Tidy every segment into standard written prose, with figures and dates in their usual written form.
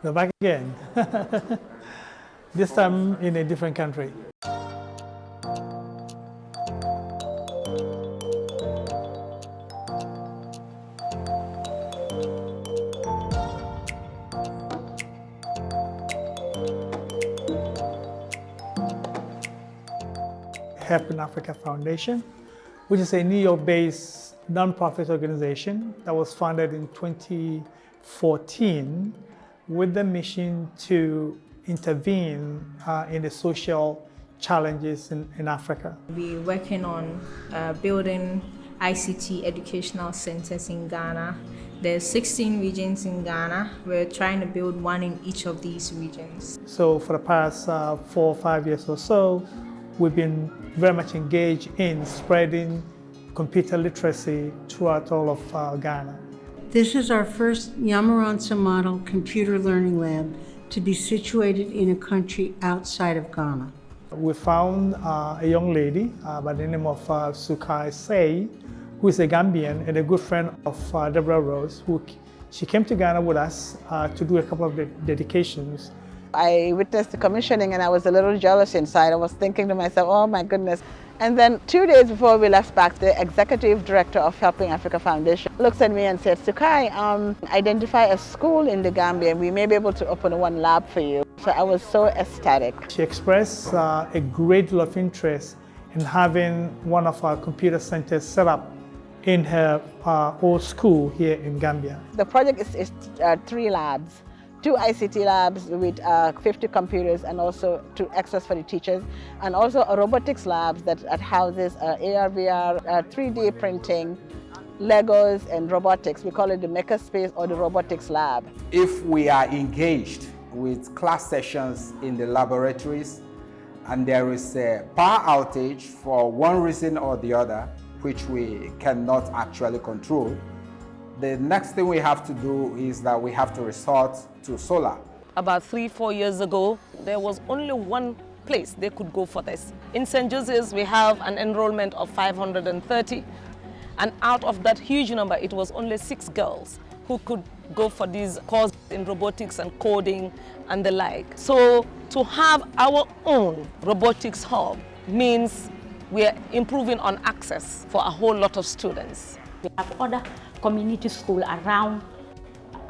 We're back again. This time in a different country. Help in Africa Foundation, which is a New York-based nonprofit organization that was founded in 2014 with the mission to intervene in the social challenges in Africa. We're working on building ICT educational centers in Ghana. There's 16 regions in Ghana. We're trying to build one in each of these regions. So for the past 4 or 5 years or so, we've been very much engaged in spreading computer literacy throughout all of Ghana. This is our first Yamoransa model computer learning lab to be situated in a country outside of Ghana. We found a young lady by the name of Sukai Say, who is a Gambian and a good friend of Deborah Rose, she came to Ghana with us to do a couple of dedications. I witnessed the commissioning and I was a little jealous inside. I was thinking to myself, oh my goodness. And then 2 days before we left back, the executive director of Helping Africa Foundation looks at me and said, Sukai, identify a school in the Gambia and we may be able to open one lab for you. So I was so ecstatic. She expressed a great deal of interest in having one of our computer centers set up in her old school here in Gambia. The project is 3 labs. 2 ICT labs with 50 computers and also 2 extras for the teachers, and also a robotics lab that houses AR, VR, 3D printing, Legos and robotics. We call it the makerspace or the robotics lab. If we are engaged with class sessions in the laboratories and there is a power outage for one reason or the other, which we cannot actually control, the next thing we have to do is that we have to resort to solar. About 3-4 years ago, there was only one place they could go for this. In St. Joseph's, we have an enrollment of 530, and out of that huge number, it was only 6 girls who could go for these courses in robotics and coding and the like. So to have our own robotics hub means we are improving on access for a whole lot of students. We have other community schools around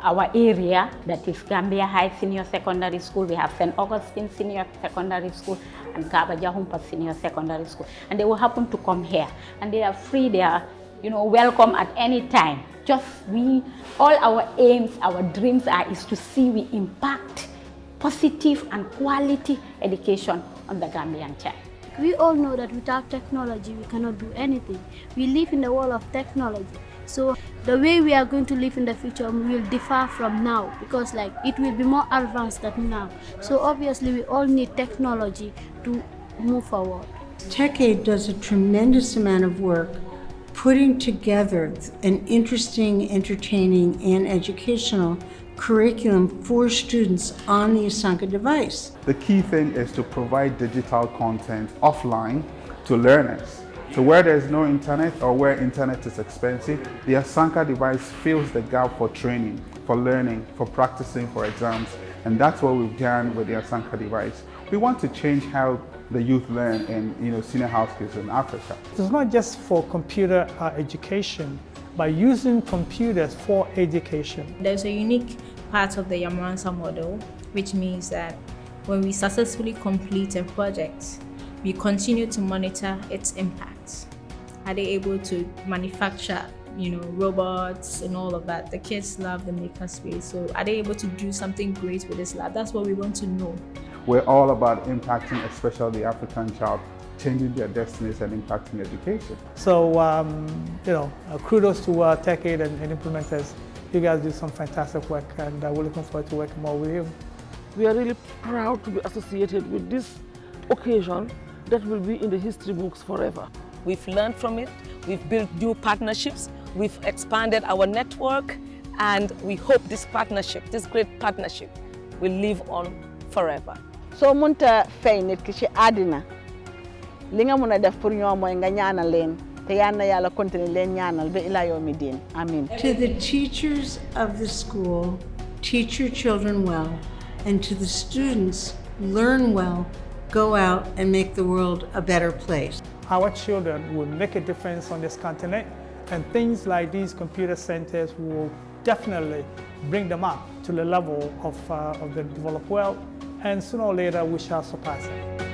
our area, that is Gambia High Senior Secondary School. We have St. Augustine Senior Secondary School and Kaba Jahumpa Senior Secondary School. And they will happen to come here. And they are free, they are welcome at any time. Just all our aims, our dreams is to see we impact positive and quality education on the Gambian child. We all know that without technology, we cannot do anything. We live in the world of technology. So the way we are going to live in the future will differ from now, because it will be more advanced than now. So obviously we all need technology to move forward. TechAid does a tremendous amount of work putting together an interesting, entertaining, and educational curriculum for students on the Asanka device. The key thing is to provide digital content offline to learners. So where there's no internet or where internet is expensive, the Asanka device fills the gap for training, for learning, for practicing for exams. And that's what we've done with the Asanka device. We want to change how the youth learn in senior high schools in Africa. It's not just for computer education, by using computers for education. There's a unique part of the Yamoransa model, which means that when we successfully complete a project, we continue to monitor its impact. Are they able to manufacture, robots and all of that? The kids love the makerspace, so are they able to do something great with this lab? That's what we want to know. We're all about impacting, especially the African child, changing their destinies and impacting education. So, kudos to TechAid and implementers. You guys do some fantastic work, and we're looking forward to working more with you. We are really proud to be associated with this occasion that will be in the history books forever. We've learned from it, we've built new partnerships, we've expanded our network, and we hope this great partnership, will live on forever. So munta fay nit ki ci adina li nga mëna def pour ñoom mooy nga ñaanal leen te yal na Yàlla continue leen ñaanal ba ila yawmi diin. Amin. To the teachers of the school, teach your children well, and to the students, learn well, go out and make the world a better place. Our children will make a difference on this continent, and things like these computer centers will definitely bring them up to the level of the developed world, and sooner or later we shall surpass it.